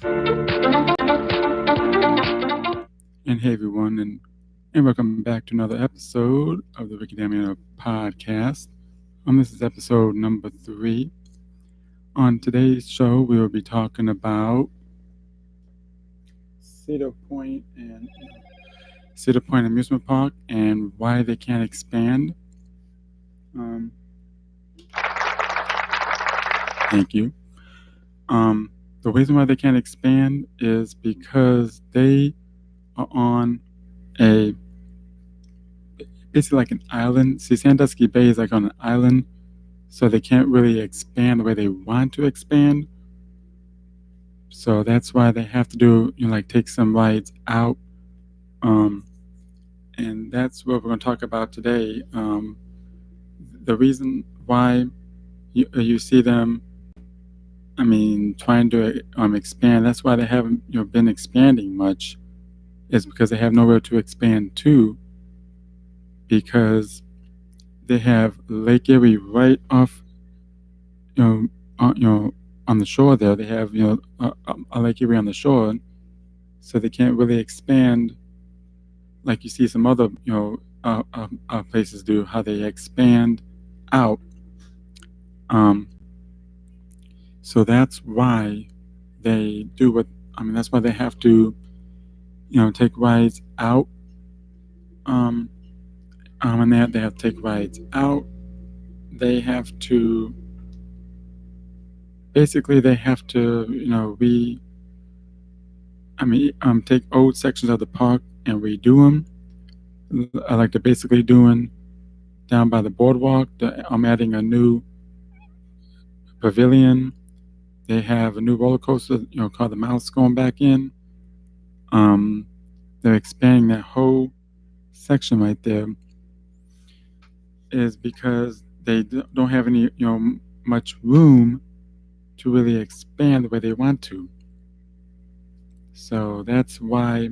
And hey everyone, and welcome back to another episode of the Ricky Damiano podcast. This is episode number 3. On today's show, we will be talking about Cedar Point and Cedar Point Amusement Park and why they can't expand. Um, Thank you. The reason why they can't expand is because they are on a basically like an island. See, Sandusky Bay is like on an island, so they can't really expand the way they want to expand. So that's why they have to do, like take some rides out. Um, and that's what we're going to talk about today. The reason why you see them, trying to expand. That's why they haven't been expanding much, is because they have nowhere to expand to, because they have Lake Erie right off, you know, on the shore there. They have a Lake Erie on the shore, so they can't really expand like you see some other places do, how they expand out. Um, so that's why they do what that's why they have to take rides out. And they have to take rides out. They have to basically they have to take old sections of the park and redo them, like they're basically doing down by the boardwalk. I'm adding a new pavilion. They have a new roller coaster, called the Mouse, going back in. Um, they're expanding that whole section right there, is because they don't have any, much room to really expand the way they want to. So that's why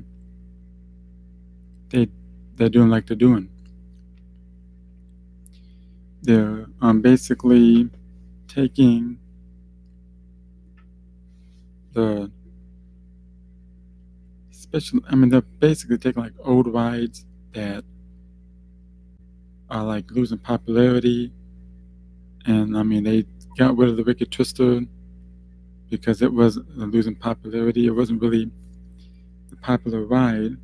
they they're doing like they're doing. They're basically taking the special. They're basically taking like old rides that are like losing popularity, and they got rid of the Wicked Twister because it was losing popularity. It wasn't really the popular ride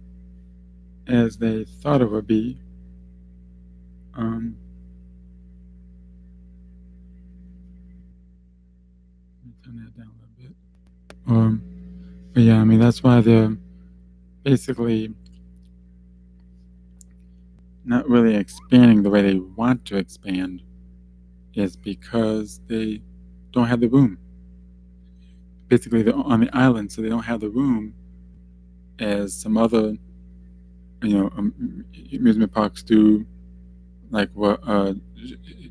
as they thought it would be. Um, Let me turn that down a little bit. But yeah, that's why they're basically not really expanding the way they want to expand, is because they don't have the room. Basically, they're on the island, so they don't have the room as some other, amusement parks do, like what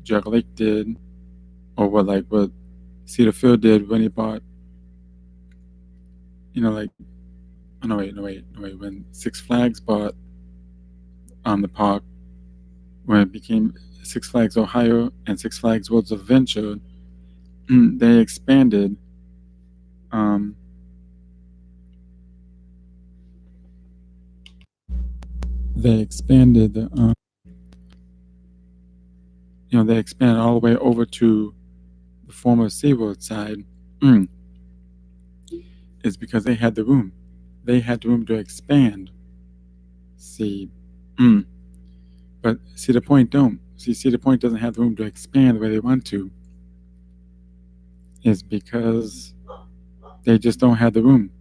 Jug Lake did, or what Cedar Field did when he bought, like, oh, no wait, when Six Flags bought the park, when it became Six Flags Ohio and Six Flags Worlds of Adventure, they expanded. Um, they expanded. They expanded all the way over to the former SeaWorld side. Mm, is because they had the room. They had the room to expand. See, mm, but Cedar Point don't. Cedar Point doesn't have the room to expand the way they want to. Is because they just don't have the room.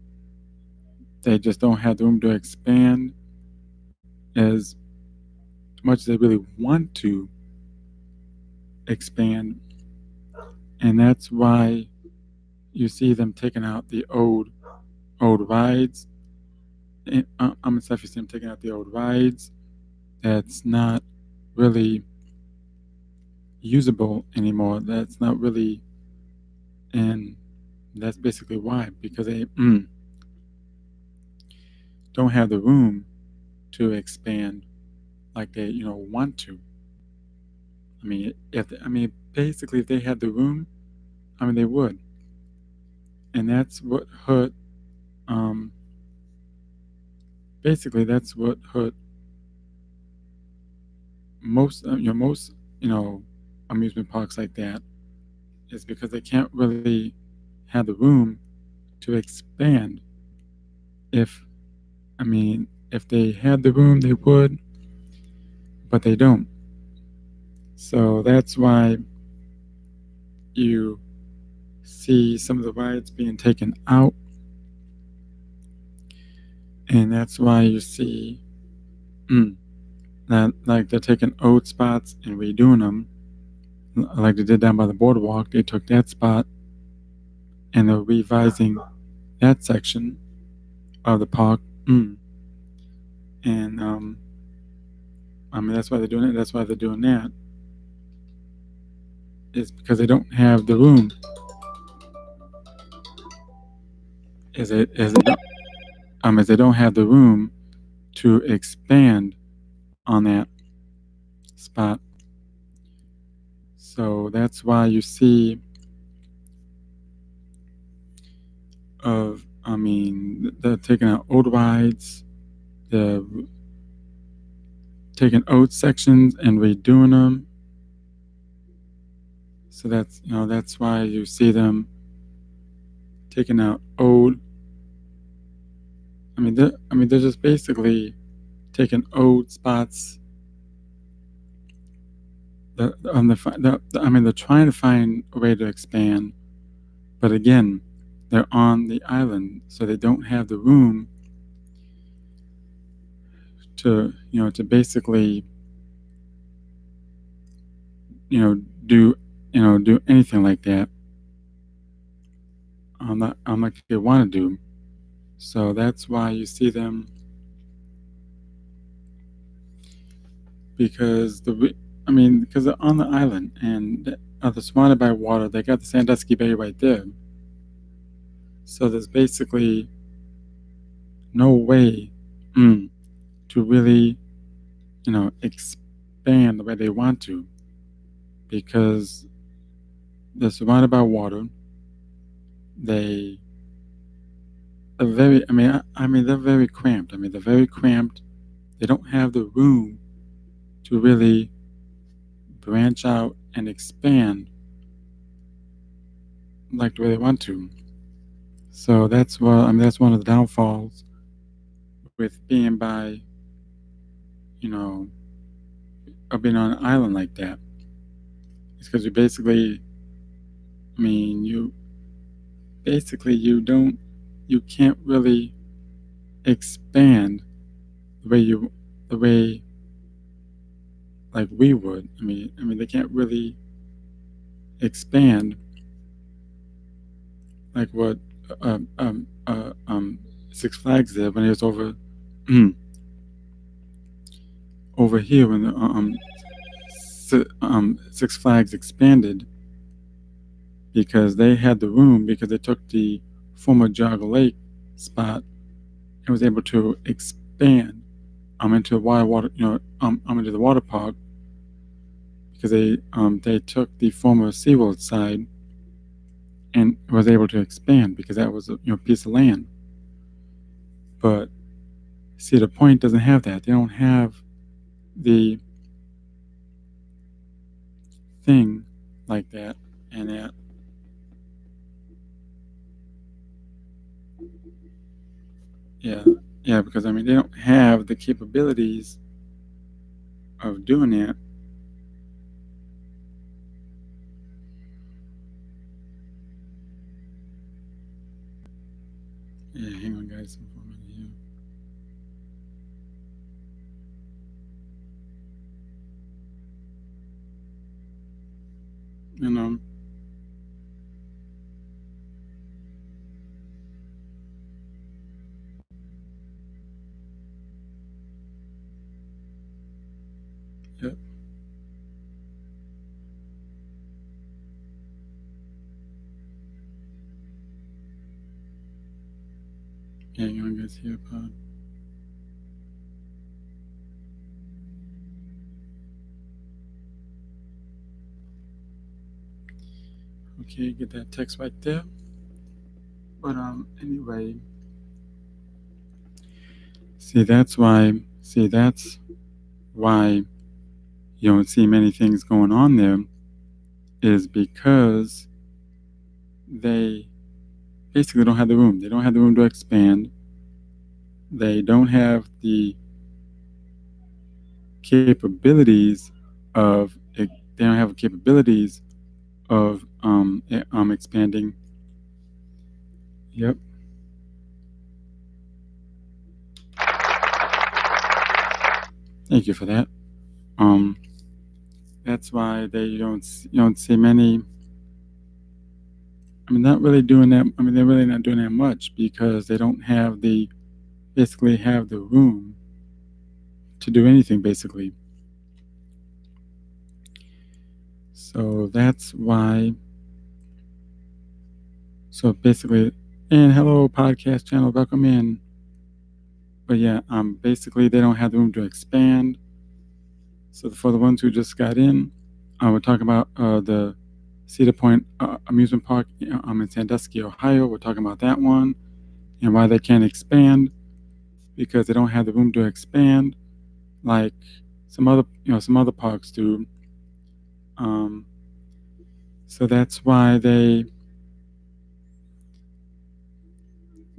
They just don't have the room to expand as much as they really want to expand, and that's why you see them taking out the old rides. I'm stuff you see them taking out the old rides that's not really usable anymore. That's not really, and that's basically why, because they don't have the room to expand like they want to. Basically, if they had the room, they would, and that's what hurt um, basically that's what hurt most amusement parks like that is because they can't really have the room to expand. If if they had the room, they would, but they don't. So that's why you see some of the rides being taken out, and that's why you see mm, that like they're taking old spots and redoing them, like they did down by the boardwalk. They took that spot and they're revising that section of the park. And that's why they're doing it. That's why they're doing that. Is because they don't have the room. As they don't have the room to expand on that spot. So that's why you see they're taking out old rides, they're taking old sections and redoing them. So that's why you see them taking out old. They're just basically taking old spots. They're trying to find a way to expand, but again, they're on the island, so they don't have the room to basically do do anything like that. I'm like they want to do. So that's why you see them because they're on the island and they're surrounded by water. They got the Sandusky Bay right there. So there's basically no way to really expand the way they want to because they're surrounded by water. They are very. They're very cramped. They're very cramped. They don't have the room to really branch out and expand like the way they want to. So that's one of the downfalls with being by you know being on an island like that. It's because you basically you can't really expand the way like we would. They can't really expand like what um, um, uh, um, Six Flags did when it was over here when Six Flags expanded because they had the room because they took the former Jogger Lake spot and was able to expand into the water into the water park because they took the former SeaWorld side and was able to expand because that was a piece of land. But Cedar Point doesn't have that. They don't have the thing like that, and yeah, yeah, because they don't have the capabilities of doing that. Yeah, hang on, guys, for a minute here. And yep, hang on, guys, here, pod. Okay, get that text right there. But anyway, See, that's why. See, that's why you don't see many things going on there. Is because they basically don't have the room. They don't have the room to expand. They don't have the capabilities of. They don't have capabilities of expanding. Yep. Thank you for that. Um, that's why they you don't see many. I mean, not really doing that. I mean, they're really not doing that much because they don't have the basically have the room to do anything basically. So that's why. So basically, and hello podcast channel, welcome in. But yeah, basically they don't have the room to expand. So for the ones who just got in, we're talking about the Cedar Point amusement park in Sandusky, Ohio. We're talking about that one and why they can't expand because they don't have the room to expand like some other parks do. Um, so that's why they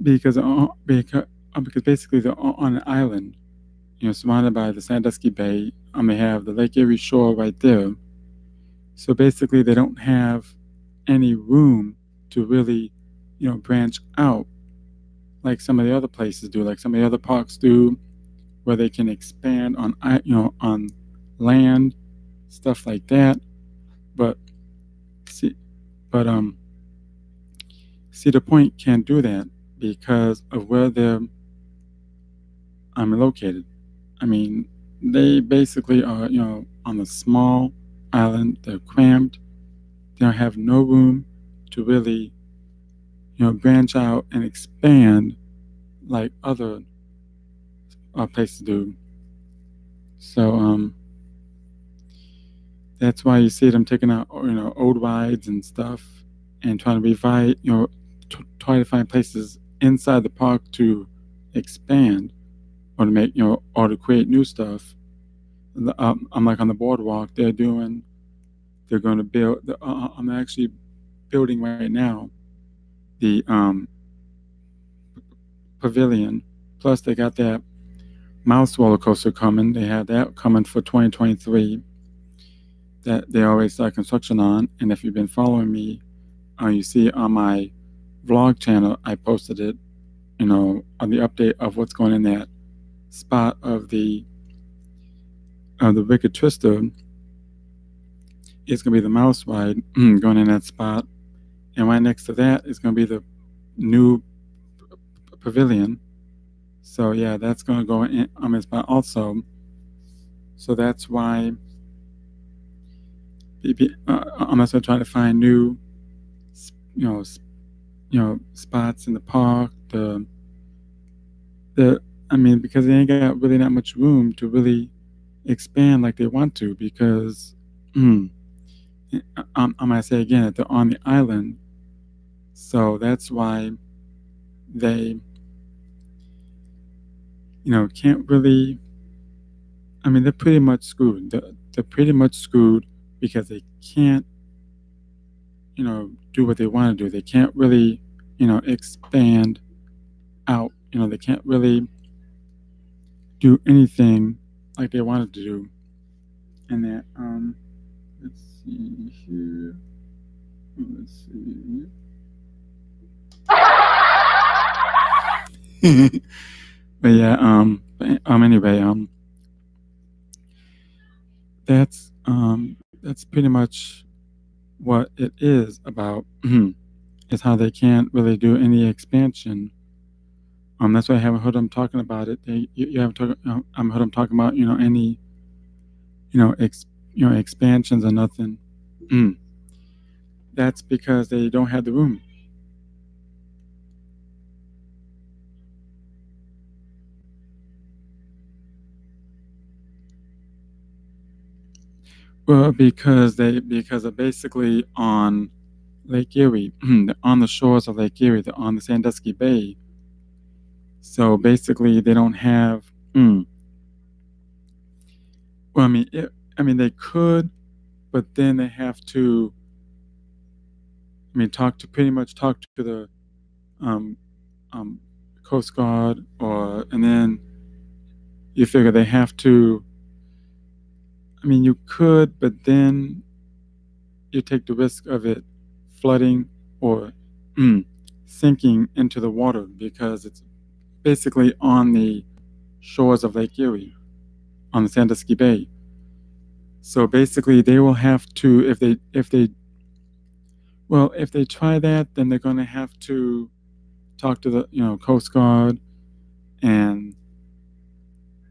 because basically they're on an island, surrounded by the Sandusky Bay. They have the Lake Erie shore right there. So basically, they don't have any room to really, branch out like some of the other places do, like some of the other parks do, where they can expand on land, stuff like that. But see, but Cedar Point can't do that because of where they're located. I mean, they basically are, on a small island. They're cramped. They don't have no room to really, branch out and expand like other places do. So that's why you see them taking out, old rides and stuff, and trying to revive, try to find places inside the park to expand or to make, or to create new stuff. I'm like on the boardwalk. They're going to build. I'm actually building right now the pavilion. Plus, they got that mouse roller coaster coming. They had that coming for 2023 that they always start construction on. And if you've been following me, you see on my vlog channel, I posted it, on the update of what's going in that spot of the Wicked Twister. It's going to be the mouse ride going in that spot. And right next to that is going to be the new pavilion. So yeah, that's going to go in on my spot also. So that's why I'm also trying to find new, you know, spots in the park. The I mean, because they ain't got really not much room to really expand like they want to. Because I might say again that they're on the island, so that's why they, can't really. I mean, they're pretty much screwed. They're pretty much screwed because they can't, do what they want to do. They can't really, expand out. They can't really do anything like they wanted to do. And that, let's see here. Let's see. But yeah, anyway, that's pretty much what it is about. Is how they can't really do any expansion. That's why I haven't heard them talking about it. You haven't heard them talking about any you know ex, expansions or nothing. That's because they don't have the room. Well, because they're basically on Lake Erie, on the shores of Lake Erie, they're on the Sandusky Bay. So basically, they don't have. Mm, well, they could, but then they have to. Talk to pretty much talk to the um, um, Coast Guard, or and then you figure they have to. You could, but then you take the risk of it flooding or mm, sinking into the water because it's basically on the shores of Lake Erie on the Sandusky Bay. So basically, they will have to if they try that, then they're going to have to talk to the Coast Guard, and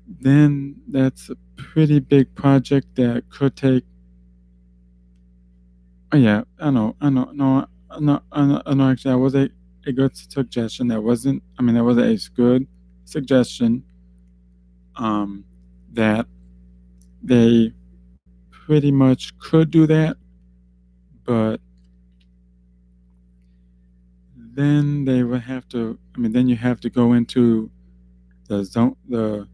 then that's a pretty big project that could take. Oh yeah, I know, no, no, I know. Actually, that was a good suggestion. That wasn't. That was a good suggestion. Um, that they pretty much could do that, but then they would have to. Then you have to go into the zone, the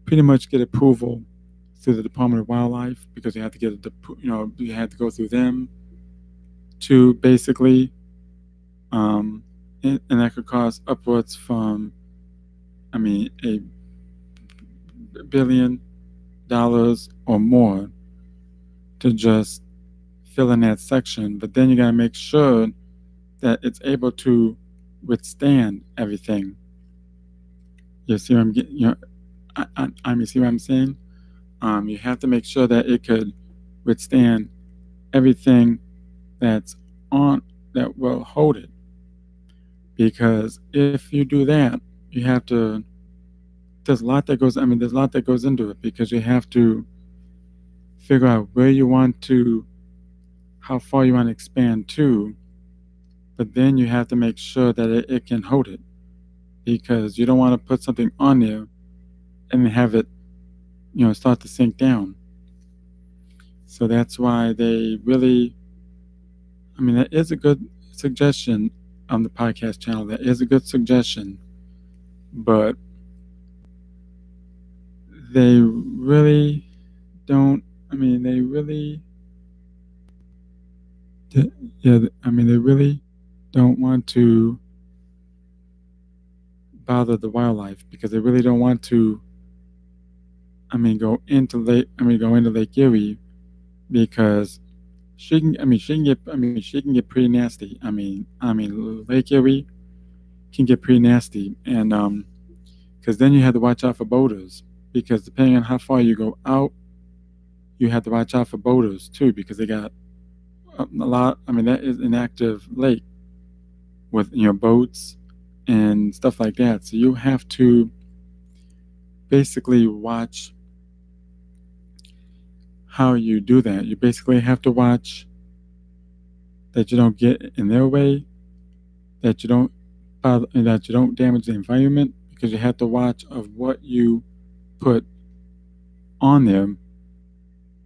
pretty much get approval through the Department of Wildlife because you have to get you have to go through them to basically, um, and that could cost upwards from $1 billion or more to just fill in that section. But then you got to make sure that it's able to withstand everything. You see what I'm getting? You see what I'm saying? You have to make sure that it could withstand everything that's on that will hold it. Because if you do that, you have to. There's a lot that goes. There's a lot that goes into it because you have to figure out where you want to, how far you want to expand to, but then you have to make sure that it can hold it because you don't want to put something on there and have it, start to sink down. So that's why they really, that is a good suggestion on the podcast channel. That is a good suggestion, but they really don't. They really, yeah. They really don't want to bother the wildlife because they really don't want to. Go into Lake Erie because she can get, she can get pretty nasty. Lake Erie can get pretty nasty, and because then you have to watch out for boaters because depending on how far you go out, you have to watch out for boaters too because they got a lot. That is an active lake with boats and stuff like that. So you have to basically watch how you do that. You basically have to watch that you don't get in their way, that you don't that you don't damage the environment because you have to watch of what you put on them.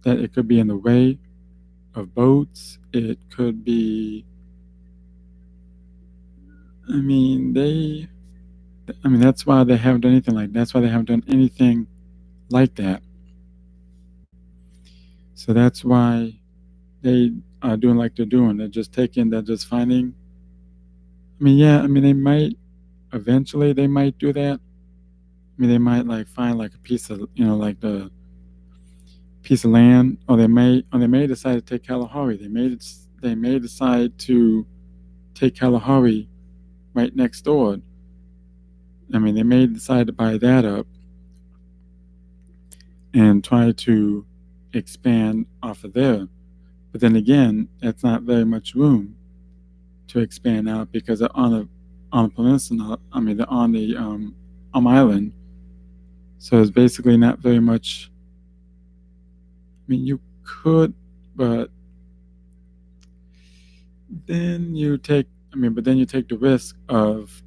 That it could be in the way of boats. It could be. They. That's why they haven't done anything like. That's why they haven't done anything like that. So that's why they are doing like they're doing. They're just taking. They're just finding. Yeah. They might eventually. They might do that. They might like find like a piece of like the piece of land, or they may decide to take Kalahari. They may decide to take Kalahari right next door. They may decide to buy that up and try to expand off of there. But then again, that's not very much room to expand out because they're on a peninsula. They're on the island, so it's basically not very much. You could, but then you take. But then you take the risk of.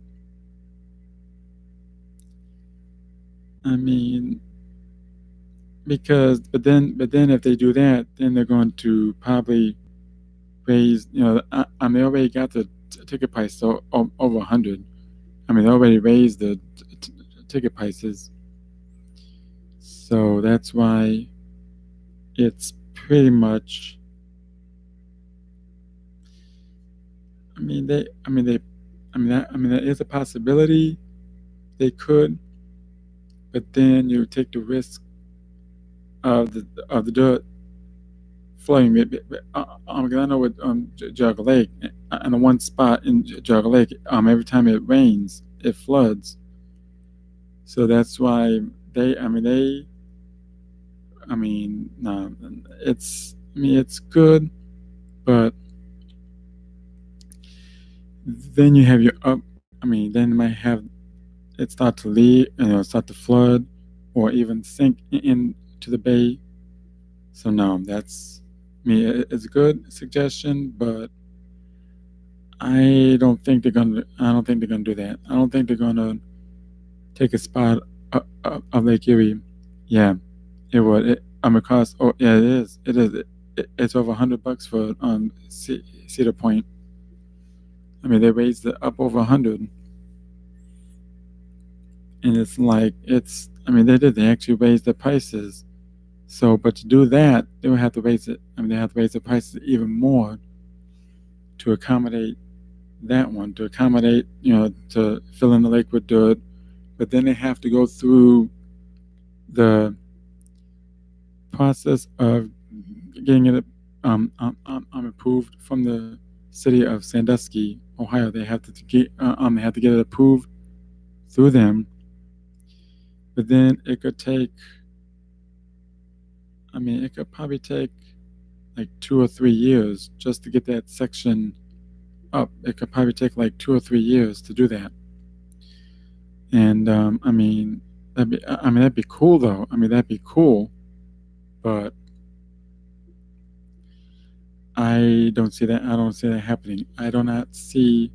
I mean, because but then if they do that, then they're going to probably raise. They already got the ticket price so over 100. they already raised the ticket prices, so that's why it's pretty much. I mean, they. I mean, they. There is a possibility they could, but then you take the risk of the dirt flooding. Because I know with Jogger Lake, and the one spot in Jogger Lake, every time it rains, it floods. So that's why they. No, it's. It's good, but then you have your up. Then you might have it start to leak, start to flood, or even sink into the bay. So no, that's it's a good suggestion, but I don't think they're gonna. I don't think they're gonna do that. I don't think they're gonna take a spot of Lake Erie. Yeah, it would. Cost. Oh, yeah, it is. It is. It's over $100 for Cedar Point. They raised it up over 100, and it's like it's. They did. They actually raised the prices. So, but to do that, they would have to raise it. They have to raise the prices even more to accommodate that one, to accommodate, to fill in the lake with dirt. But then they have to go through the process of getting it approved from the city of Sandusky, Ohio. They have to get it approved through them. But then it could take. It could probably take like 2 or 3 years just to get that section up. It could probably take like 2 or 3 years to do that. And that'd be cool though. That'd be cool, but I don't see that. I don't see that happening. I do not see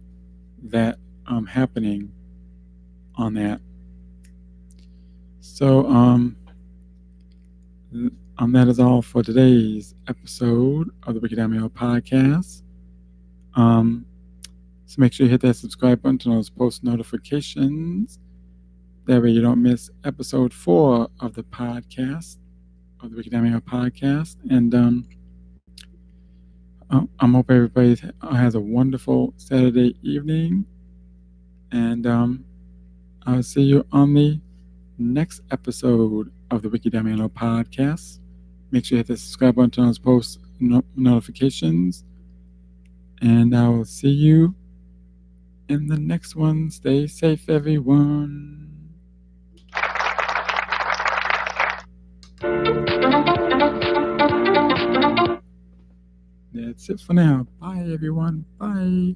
that happening on that. So that is all for today's episode of the Wicked Amiel podcast. So make sure you hit that subscribe button to those post notifications. That way you don't miss episode 4 of the podcast, of the Wicked Amiel podcast. And I hope everybody has a wonderful Saturday evening. And I'll see you on the next episode of the Wicked Amiel podcast. Make sure you hit the subscribe button on those post notifications. And I will see you in the next one. Stay safe, everyone. That's it for now. Bye, everyone. Bye.